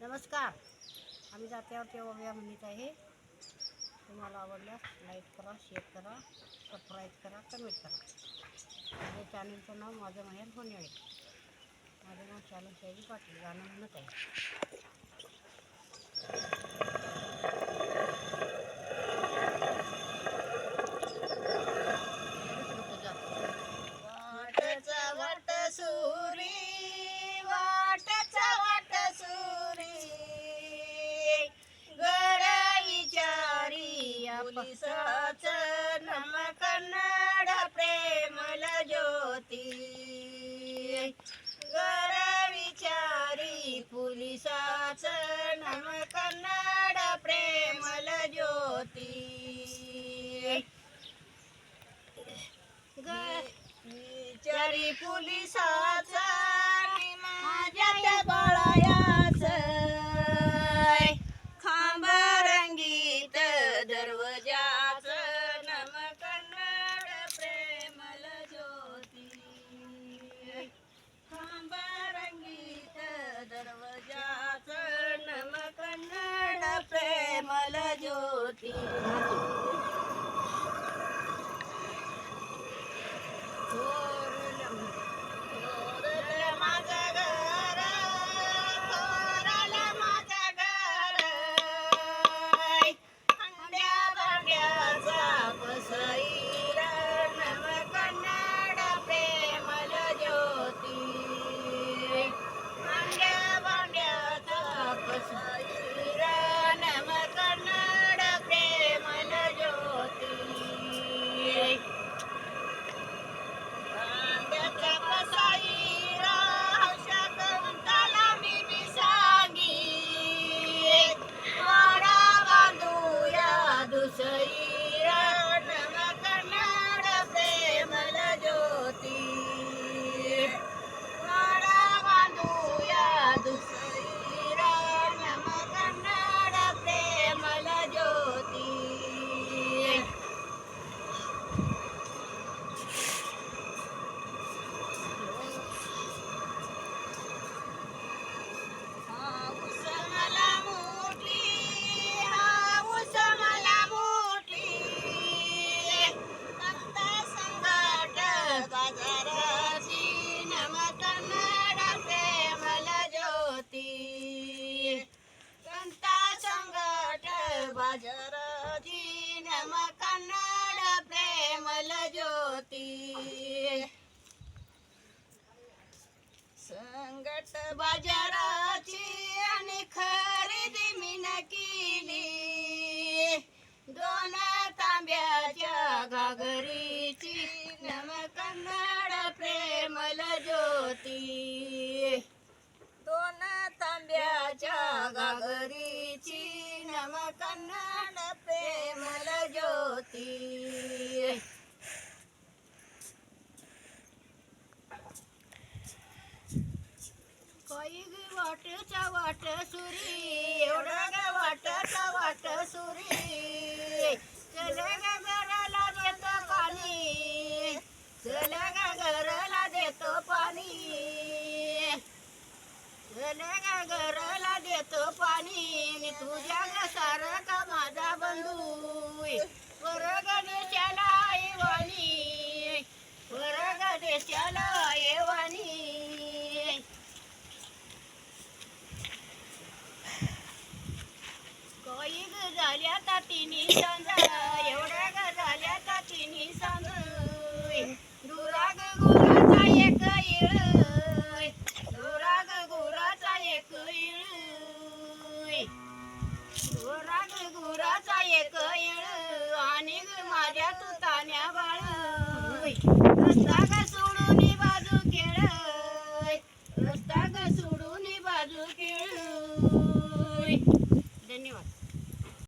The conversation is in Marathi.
नमस्कार. आम्ही जात्यावरती ओव्या म्हणत आहे. तुम्हाला आवडल्यास लाईक करा, शेअर करा, सबस्क्राईब करा, कमेंट करा. माझ्या चॅनलचं नाव माझं माहेर होण्याळे. माझं नाव शालू शैली पाटील. गाणं म्हणत आहे. वाटचा वाट सुरी, वाटचा वाट सुरी, गरा विचारी पोलिसाचं नम कन्नड प्रेमल ज्योती. गरा विचारी पोलिसाचं नम कन्नड प्रेमल ज्योती. विचारी पोलिसाचा माझ्या त्या बाळायाचं खांबा रंगीत दरवाजाचं नम कन्नड प्रेमल ज्योती. खांबा रंगीत दरवाजाचं नम कन्नड प्रेमल ज्योती. बाजाराची नम कन्नड प्रेमल ज्योती. संगट बाजाराची आणि खरेदी मीन केली. दोन तांब्याच्या घागरीची नम कन्नड प्रेमल ज्योती. दोन तांब्याच्या घागरीची नम कन्नड प्रेमल ज्योती. काही ग वाटचा वाट सुरी, एवढा ग वाटचा वाट सुरी. चल ग घराला देतो पाणी, चल ग घराला देतो पाणी, चल ग घराला देतो पाणी. मी तुझ्या ग सारखा माझा बंधू, वर्ग देशाला येवानी, वर्ग देशाला येवानी. काही ग झाल्या तातीनी सांग, एवढ्या ग झाल्या तातीनी सांग. दुराग गुराचा एक इळ, दुराग गुराचा एक इळ, दुराग गुराचा एक इळ. आणि माझ्या तुतान्या बाळ